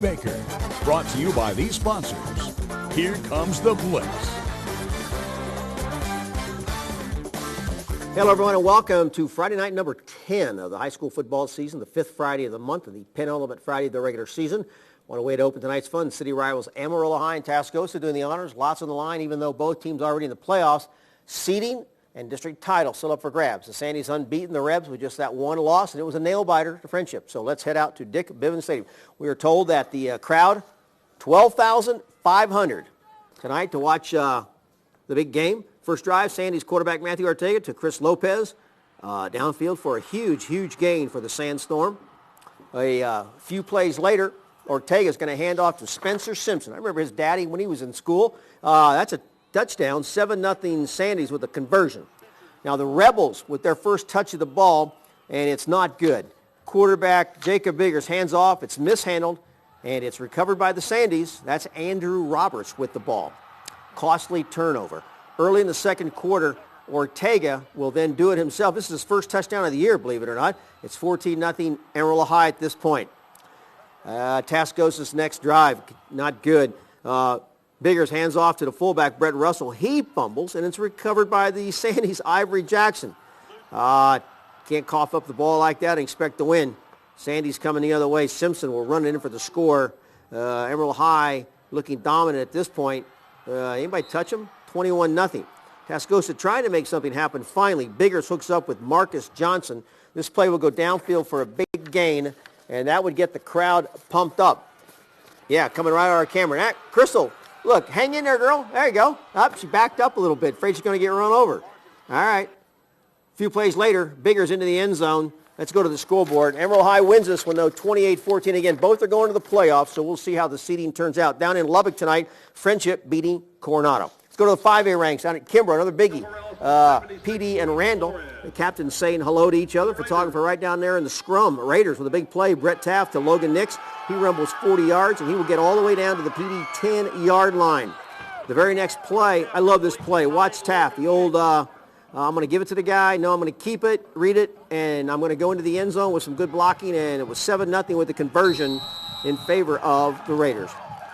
Baker, brought to you by these sponsors. Here comes the Blitz. Hello, everyone, and welcome to Friday night number 10 of the high school football season, the fifth Friday of the month and the penultimate Friday of the regular season. On a way to open tonight's fun, city rivals Amarillo High and Tascosa doing the honors. Lots on the line, even though both teams are already in the playoffs. Seeding and district title still up for grabs. The Sandy's unbeaten the Rebs with just that one loss, and it was a nail-biter to Friendship. So let's head out to Dick Bivens Stadium. We are told that the crowd, 12,500 tonight to watch the big game. First drive, Sandy's quarterback Matthew Ortega to Chris Lopez. Downfield for a huge gain for the Sandstorm. A few plays later, Ortega's going to hand off to Spencer Simpson. I remember his daddy when he was in school. That's a touchdown, 7-0 Sandys with a conversion. Now the Rebels with their first touch of the ball, and it's not good. Quarterback Jacob Biggers hands off, it's mishandled, and it's recovered by the Sandys. That's Andrew Roberts with the ball. Costly turnover. Early in the second quarter, Ortega will then do it himself. This is his first touchdown of the year, believe it or not. It's 14-0 Amarillo High at this point. Tascosa's next drive, not good. Biggers hands off to the fullback, Brett Russell. He fumbles, and it's recovered by the Sandys' Ivory Jackson. Can't cough up the ball like that and expect to win. Sandys coming the other way. Simpson will run it in for the score. Amarillo High looking dominant at this point. Anybody touch him? 21-0. Tascosa trying to make something happen finally. Biggers hooks up with Marcus Johnson. This play will go downfield for a big gain, and that would get the crowd pumped up. Yeah, coming right on our camera. Crystal, look, hang in there, girl. There you go. She backed up a little bit. Afraid she's going to get run over. All right. A few plays later, Biggers into the end zone. Let's go to the scoreboard. Amarillo High wins this one, though, 28-14. Again, both are going to the playoffs, so we'll see how the seeding turns out. Down in Lubbock tonight, Friendship beating Coronado. Let's go to the 5A ranks. Down at Kimbrough, another biggie. PD and Randall, the captains saying hello to each other. Photographer right down there in the scrum. Raiders with a big play. Brett Taft to Logan Nix. He rumbles 40 yards, and he will get all the way down to the PD 10-yard line. The very next play, I love this play. Watch Taft, the old, I'm going to give it to the guy. No, I'm going to keep it, read it, and I'm going to go into the end zone with some good blocking, and it was 7-0 with the conversion in favor of the Raiders.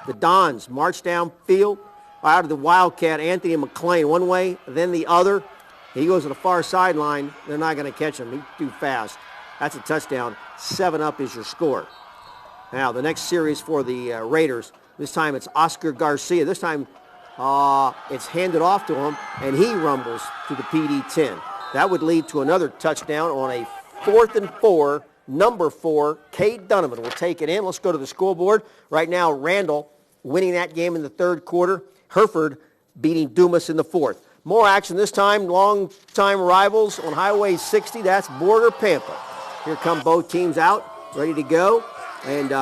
The Dons march downfield out of the Wildcat, Anthony McClain, one way, then the other. He goes to the far sideline. They're not going to catch him. He's too fast. That's a touchdown. 7-up is your score. Now, the next series for the Raiders, this time it's Oscar Garcia. This time it's handed off to him, and he rumbles to the PD 10. That would lead to another touchdown on a 4th and 4. Number 4, Kate Donovan will take it in. Let's go to the scoreboard. Right now, Randall winning that game in the third quarter. Hereford beating Dumas in the fourth. More action this time, long-time rivals on Highway 60. That's Border Pampa. Here come both teams out, ready to go. And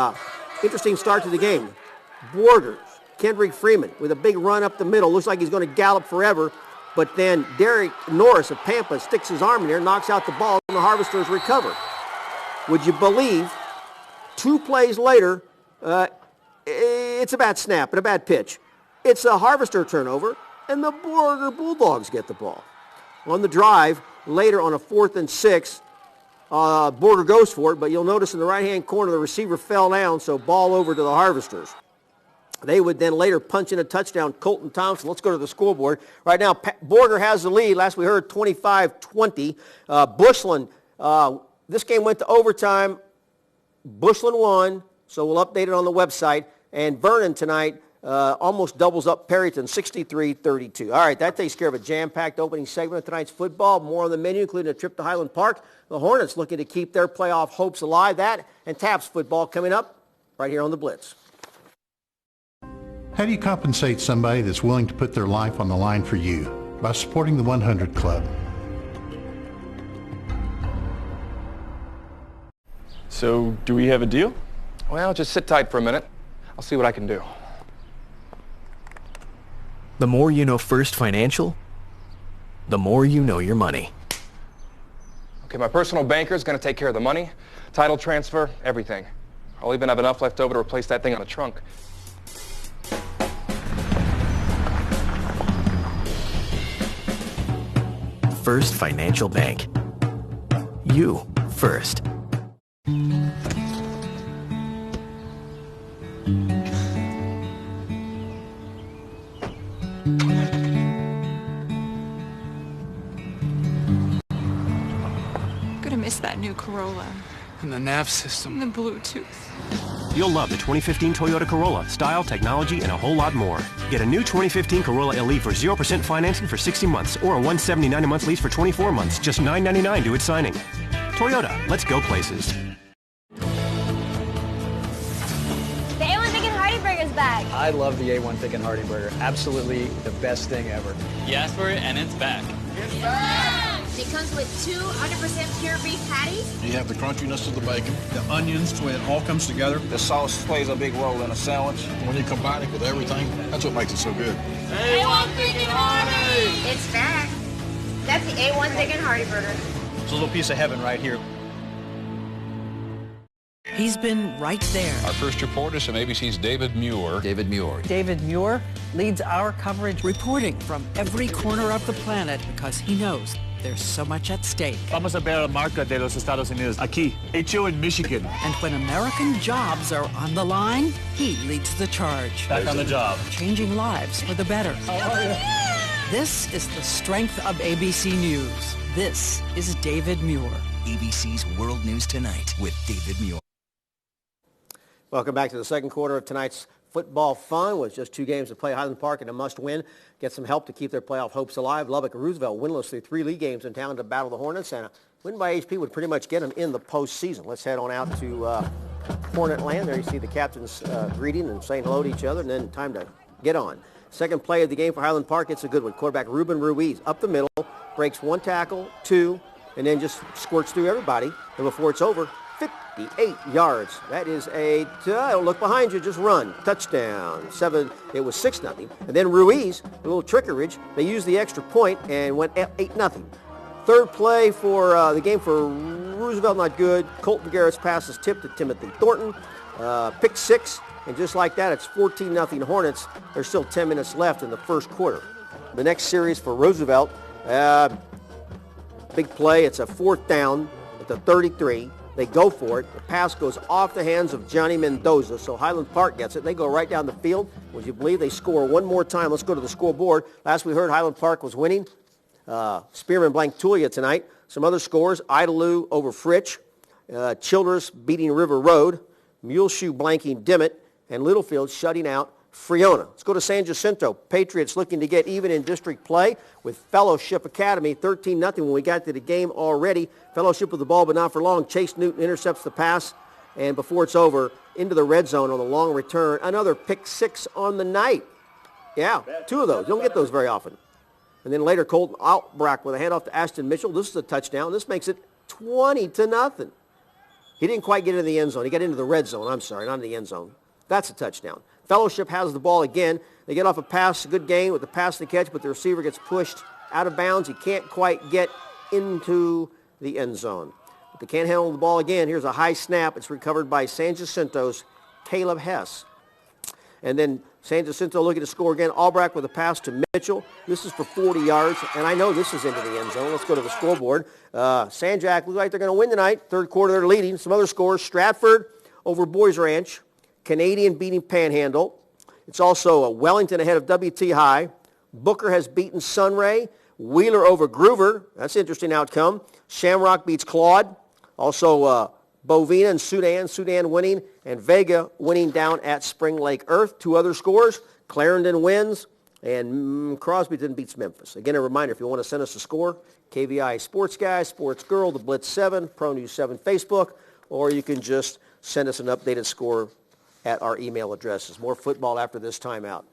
interesting start to the game. Borders, Kendrick Freeman with a big run up the middle. Looks like he's going to gallop forever. But then Derek Norris of Pampa sticks his arm in there, knocks out the ball, and the Harvesters recover. Would you believe 2 plays later, it's a bad snap and a bad pitch. It's a Harvester turnover, and the Border Bulldogs get the ball. On the drive, later on a 4th and 6, Border goes for it, but you'll notice in the right-hand corner the receiver fell down, so ball over to the Harvesters. They would then later punch in a touchdown. Colton Thompson, let's go to the scoreboard. Right now, Border has the lead. Last we heard, 25-20. Bushland, this game went to overtime. Bushland won, so we'll update it on the website. And Vernon tonight almost doubles up Perryton, 63-32. All right, that takes care of a jam-packed opening segment of tonight's football. More on the menu, including a trip to Highland Park. The Hornets looking to keep their playoff hopes alive. That and Taps football coming up right here on the Blitz. How do you compensate somebody that's willing to put their life on the line for you? By supporting the 100 Club. So, do we have a deal? Well, just sit tight for a minute. I'll see what I can do. The more you know First Financial, the more you know your money. Okay, my personal banker is going to take care of the money, title transfer, everything. I'll even have enough left over to replace that thing on the trunk. First Financial Bank. You first. Gonna miss that new Corolla. And the nav system. And the Bluetooth. You'll love the 2015 Toyota Corolla. Style, technology, and a whole lot more. Get a new 2015 Corolla LE for 0% financing for 60 months or a $179 a month lease for 24 months. Just $999 to its signing. Toyota, let's go places. The A1 Thick and Hearty Burger's back. I love the A1 Thick and Hearty Burger. Absolutely the best thing ever. You asked for it, and it's back. It's back! It comes with 2 100% pure beef patties. You have the crunchiness of the bacon, the onions, the way it all comes together. The sauce plays a big role in a sandwich. When you combine it with everything, that's what makes it so good. A1 Thick and Hearty! It's back. That's the A1 Thick and Hearty Burger. It's a little piece of heaven right here. He's been right there. Our first reporter is from ABC's David Muir. David Muir. David Muir leads our coverage, reporting from every corner of the planet because he knows there's so much at stake. Vamos a ver la marca de los Estados Unidos aquí, hecho en Michigan. And when American jobs are on the line, he leads the charge. Back on the job. Changing lives for the better. This is the strength of ABC News. This is David Muir. ABC's World News Tonight with David Muir. Welcome back to the second quarter of tonight's football fun with just 2 games to play. Highland Park and a must-win. Get some help to keep their playoff hopes alive. Lubbock and Roosevelt winless through 3 league games in town to battle the Hornets, and a win by HP would pretty much get them in the postseason. Let's head on out to Hornet Land. There you see the captains greeting and saying hello to each other, and then time to get on. Second play of the game for Highland Park. It's a good one. Quarterback Ruben Ruiz up the middle, breaks 1 tackle, 2, and then just squirts through everybody. And before it's over, 58 yards. That is a, don't look behind you, just run. Touchdown. 7, it was 6-0. And then Ruiz, a little trickerage, they used the extra point and went 8-0. Third play for the game for Roosevelt, not good. Colton Garrett's pass is tipped to Timothy Thornton. Pick 6, and just like that, it's 14-0 Hornets. There's still 10 minutes left in the first quarter. The next series for Roosevelt, big play. It's a 4th down at the 33. They go for it. The pass goes off the hands of Johnny Mendoza, so Highland Park gets it. They go right down the field. Would you believe they score one more time? Let's go to the scoreboard. Last we heard, Highland Park was winning. Spearman blanked Tulia tonight. Some other scores, Idalou over Fritch, Childress beating River Road, Muleshoe blanking Dimmitt, and Littlefield shutting out Friona. Let's go to San Jacinto. Patriots looking to get even in district play with Fellowship Academy, 13-0 when we got to the game already. Fellowship with the ball, but not for long. Chase Newton intercepts the pass, and before it's over, into the red zone on the long return. Another pick 6 on the night. Yeah, 2 of those. You don't get those very often. And then later, Colton Outbrack with a handoff to Ashton Mitchell. This is a touchdown. This makes it 20-0. He didn't quite get into the end zone. He got into the red zone. I'm sorry, not in the end zone. That's a touchdown. Fellowship has the ball again. They get off a pass, a good gain with the pass to catch, but the receiver gets pushed out of bounds. He can't quite get into the end zone. But they can't handle the ball again. Here's a high snap. It's recovered by San Jacinto's Caleb Hess. And then San Jacinto looking to score again. Albrecht with a pass to Mitchell. This is for 40 yards, and I know this is into the end zone. Let's go to the scoreboard. San Jac looks like they're going to win tonight. Third quarter, they're leading. Some other scores. Stratford over Boys Ranch. Canadian beating Panhandle. It's also Wellington ahead of WT High. Booker has beaten Sunray. Wheeler over Groover. That's an interesting outcome. Shamrock beats Claude. Also Bovina and Sudan. Sudan winning. And Vega winning down at Spring Lake Earth. 2 other scores. Clarendon wins. And Crosbyton beats Memphis. Again, a reminder, if you want to send us a score, KVI Sports Guy, Sports Girl, the Blitz 7, Pro News 7 Facebook, or you can just send us an updated score at our email addresses. More football after this timeout.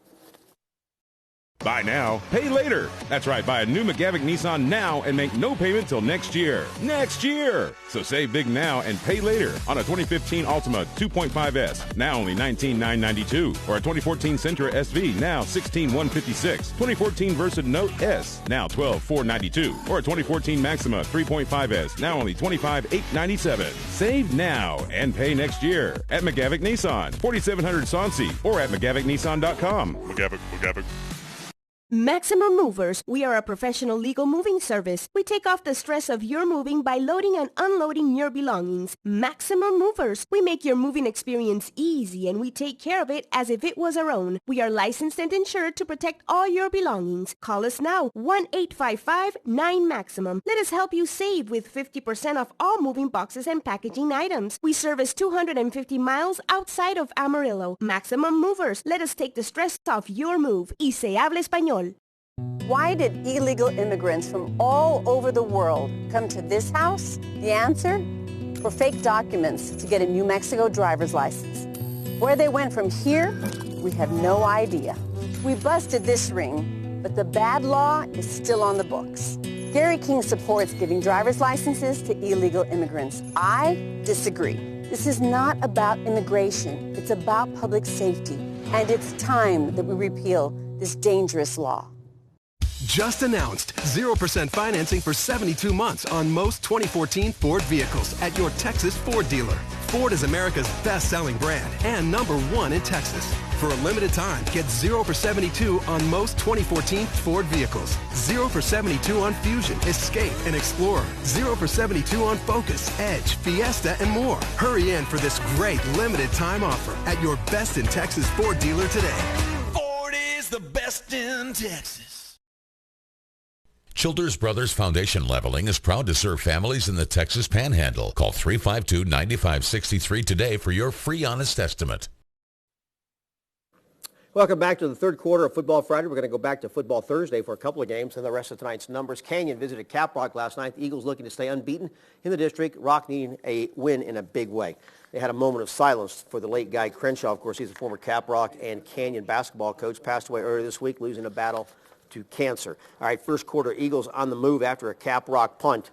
Buy now, pay later. That's right, buy a new McGavick Nissan now and make no payment till next year. Next year! So save big now and pay later on a 2015 Altima 2.5S, now only $19,992. Or a 2014 Sentra SV, now $16,156. 2014 Versa Note S, now $12,492. Or a 2014 Maxima 3.5S, now only $25,897. Save now and pay next year at McGavick Nissan, 4700 Sonsi, or at McGavickNissan.com. McGavick. Maximum Movers. We are a professional legal moving service. We take off the stress of your moving by loading and unloading your belongings. Maximum Movers. We make your moving experience easy and we take care of it as if it was our own. We are licensed and insured to protect all your belongings. Call us now, 1-855-9-MAXIMUM. Let us help you save with 50% off all moving boxes and packaging items. We service 250 miles outside of Amarillo. Maximum Movers. Let us take the stress off your move. Y se habla español. Why did illegal immigrants from all over the world come to this house? The answer? For fake documents to get a New Mexico driver's license. Where they went from here, we have no idea. We busted this ring, but the bad law is still on the books. Gary King supports giving driver's licenses to illegal immigrants. I disagree. This is not about immigration. It's about public safety. And it's time that we repeal this dangerous law. Just announced 0% financing for 72 months on most 2014 Ford vehicles at your Texas Ford dealer. Ford is America's best-selling brand and #1 in Texas. For a limited time, get 0 for 72 on most 2014 Ford vehicles. 0 for 72 on Fusion, Escape, and Explorer. 0 for 72 on Focus, Edge, Fiesta, and more. Hurry in for this great limited time offer at your best in Texas Ford dealer today. Ford is the best in Texas. Childers Brothers Foundation Leveling is proud to serve families in the Texas Panhandle. Call 352-9563 today for your free honest estimate. Welcome back to the third quarter of Football Friday. We're going to go back to Football Thursday for a couple of games and the rest of tonight's numbers. Canyon visited Caprock last night. The Eagles looking to stay unbeaten in the district. Rock needing a win in a big way. They had a moment of silence for the late Guy Crenshaw. Of course, he's a former Caprock and Canyon basketball coach. Passed away earlier this week, losing a battle to cancer. All right, first quarter, Eagles on the move after a Caprock punt.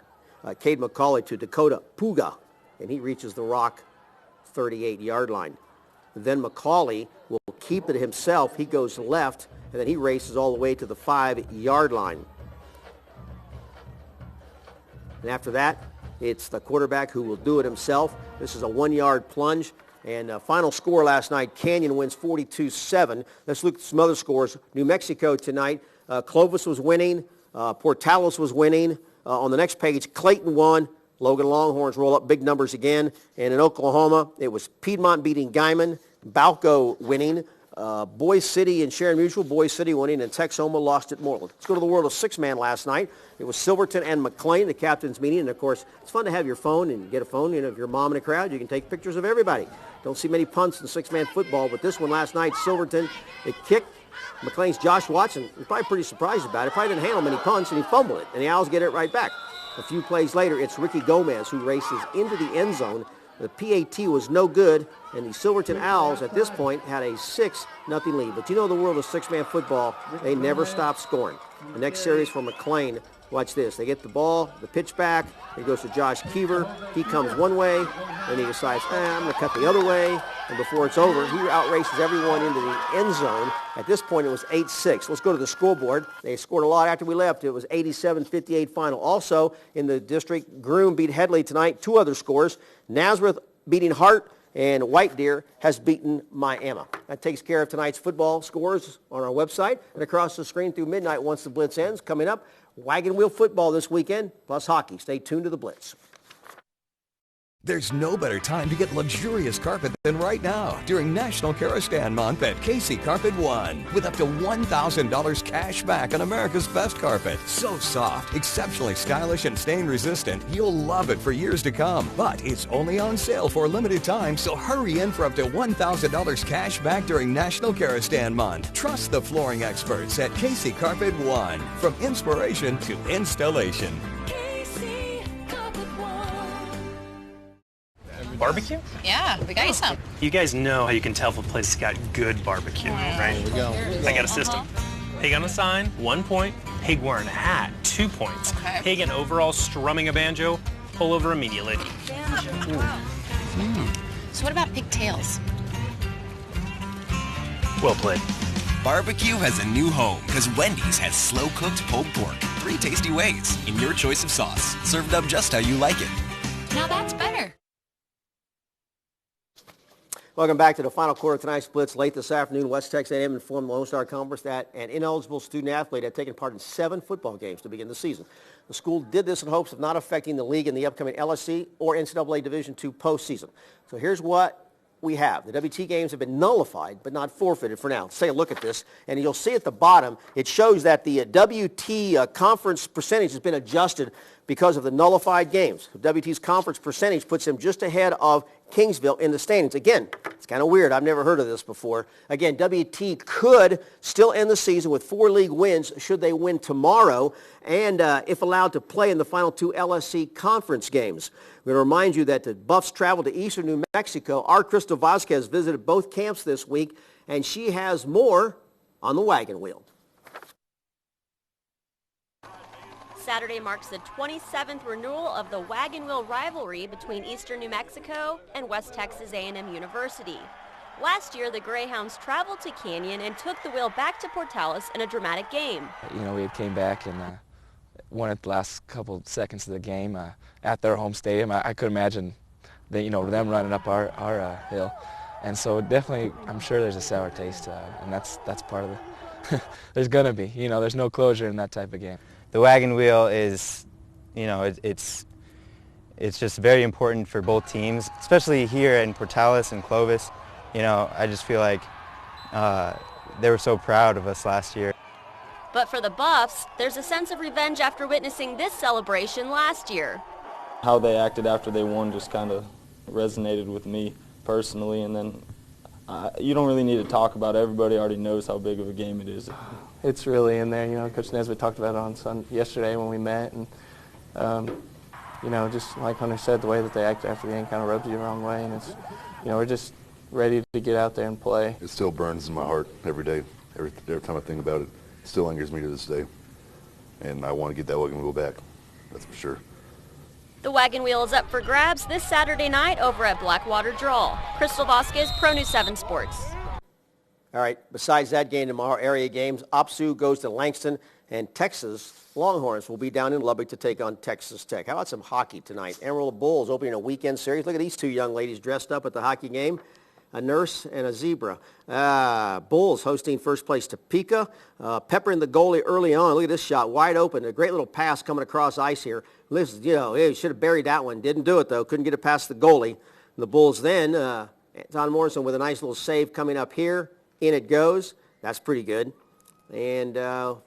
Cade McCauley to Dakota Puga, and he reaches the Rock 38-yard line. Then McCauley will keep it himself. He goes left, and then he races all the way to the 5-yard line. And after that, it's the quarterback who will do it himself. This is a 1-yard plunge. And final score last night, Canyon wins 42-7. Let's look at some other scores. New Mexico tonight, Clovis was winning. Portales was winning. On the next page, Clayton won. Logan Longhorns roll up big numbers again. And in Oklahoma, it was Piedmont beating Guyman. Balco winning. Boise City and Sharon Mutual. Boise City winning, and Texoma lost at Moreland. Let's go to the world of six-man last night. It was Silverton and McLean, the captain's meeting. And, of course, it's fun to have your phone and get a phone. You know, if you're a mom in a crowd, you can take pictures of everybody. Don't see many punts in six-man football, but this one last night, Silverton, it kicked. McLean's Josh Watson was probably pretty surprised about it. Probably didn't handle many punts, and he fumbled it. And the Owls get it right back. A few plays later, it's Ricky Gomez who races into the end zone. The PAT was no good, and the Silverton Owls at this point had a 6-0 lead. But you know the world of six-man football, they never stop scoring. The next series for McLean, watch this. They get the ball, the pitch back. It goes to Josh Keever. He comes one way, and he decides, I'm going to cut the other way. And before it's over, he outraces everyone into the end zone. At this point, it was 8-6. Let's go to the scoreboard. They scored a lot after we left. It was 87-58 final. Also, in the district, Groom beat Headley tonight. Two other scores. Nazareth beating Hart, and White Deer has beaten Miami. That takes care of tonight's football scores on our website and across the screen through midnight once the Blitz ends. Coming up, wagon wheel football this weekend, plus hockey. Stay tuned to the Blitz. There's no better time to get luxurious carpet than right now during National Karastan Month at KC Carpet One with up to $1,000 cash back on America's best carpet. So soft, exceptionally stylish, and stain resistant, you'll love it for years to come. But it's only on sale for a limited time, so hurry in for up to $1,000 cash back during National Karastan Month. Trust the flooring experts at KC Carpet One. From inspiration to installation. Barbecue? Yeah, we got you some. You guys know how you can tell if a place has got good barbecue, right? There we go. I got a system. Pig on a sign, 1 point. Pig wearing a hat, 2 points. Okay. Pig and overall strumming a banjo, pull over immediately. So what about pigtails? Well played. Barbecue has a new home because Wendy's has slow-cooked pulled pork. 3 tasty ways in your choice of sauce, served up just how you like it. Now that's better. Welcome back to the final quarter of tonight's Blitz. Late this afternoon, West Texas A&M informed the Lone Star Conference that an ineligible student-athlete had taken part in 7 football games to begin the season. The school did this in hopes of not affecting the league in the upcoming LSC or NCAA Division II postseason. So here's what we have. The WT games have been nullified, but not forfeited for now. Let's take a look at this, and you'll see at the bottom, it shows that the WT conference percentage has been adjusted because of the nullified games. WT's conference percentage puts him just ahead of Kingsville in the standings. Again, it's kind of weird. I've never heard of this before. Again, WT could still end the season with 4 league wins should they win tomorrow and if allowed to play in the final 2 LSC conference games. We're going to remind you that the Buffs traveled to eastern New Mexico. Our Crystal Vasquez visited both camps this week, and she has more on the wagon wheel. Saturday marks the 27th renewal of the Wagon Wheel rivalry between Eastern New Mexico and West Texas A&M University. Last year, the Greyhounds traveled to Canyon and took the wheel back to Portales in a dramatic game. You know, we came back and won it the last couple seconds of the game at their home stadium. I could imagine that, you know, them running up our hill. And so definitely, I'm sure there's a sour taste, and that's part of the, there's going to be, you know, there's no closure in that type of game. The wagon wheel is, you know, it's just very important for both teams, especially here in Portales and Clovis. You know, I just feel like they were so proud of us last year. But for the Buffs, there's a sense of revenge after witnessing this celebration last year. How they acted after they won just kind of resonated with me personally, and then you don't really need to talk about it. Everybody already knows how big of a game it is. It's really in there, you know. Coach Nesbitt talked about it on yesterday when we met, and you know, just like Hunter said, the way that they act after the game kind of rubs you the wrong way, and it's, you know, we're just ready to get out there and play. It still burns in my heart every day. Every time I think about it, it still lingers me to this day, and I want to get that wagon wheel back. That's for sure. The wagon wheel is up for grabs this Saturday night over at Blackwater Draw. Crystal Vasquez, Pro News 7 Sports. All right, besides that game tomorrow, area games, OPSU goes to Langston, and Texas Longhorns will be down in Lubbock to take on Texas Tech. How about some hockey tonight? Amarillo Bulls opening a weekend series. Look at these 2 young ladies dressed up at the hockey game, a nurse and a zebra. Bulls hosting first place Topeka, peppering the goalie early on. Look at this shot, wide open, a great little pass coming across ice here. Listen, you know, he should have buried that one. Didn't do it, though. Couldn't get it past the goalie. And the Bulls then, Don Morrison with a nice little save coming up here. In it goes. That's pretty good. And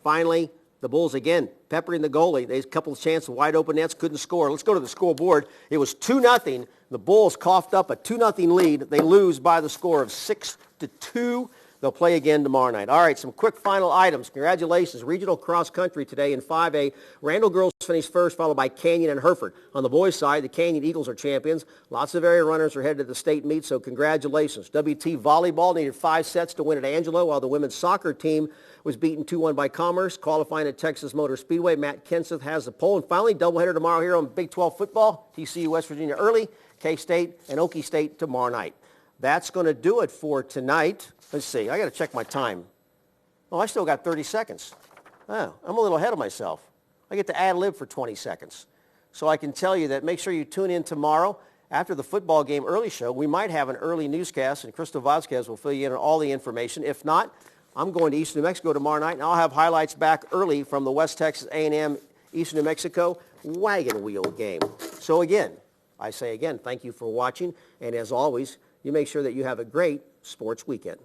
finally, the Bulls again, peppering the goalie. They had a couple of chances, wide open nets, couldn't score. Let's go to the scoreboard. It was 2-0. The Bulls coughed up a 2-0 lead. They lose by the score of 6-2. They'll play again tomorrow night. All right, some quick final items. Congratulations. Regional cross country today in 5A. Randall girls finished first, followed by Canyon and Hereford. On the boys' side, the Canyon Eagles are champions. Lots of area runners are headed to the state meet, so congratulations. WT volleyball needed 5 sets to win at Angelo, while the women's soccer team was beaten 2-1 by Commerce. Qualifying at Texas Motor Speedway, Matt Kenseth has the pole. And finally, doubleheader tomorrow here on Big 12 football. TCU West Virginia early, K-State and Okie State tomorrow night. That's going to do it for tonight. Let's see. I got to check my time. Oh, I still got 30 seconds. Oh, I'm a little ahead of myself. I get to ad-lib for 20 seconds. So I can tell you that make sure you tune in tomorrow after the football game early show. We might have an early newscast, and Crystal Vasquez will fill you in on all the information. If not, I'm going to Eastern New Mexico tomorrow night, and I'll have highlights back early from the West Texas A&M Eastern New Mexico wagon wheel game. So again, I say again, thank you for watching, and as always, you make sure that you have a great sports weekend.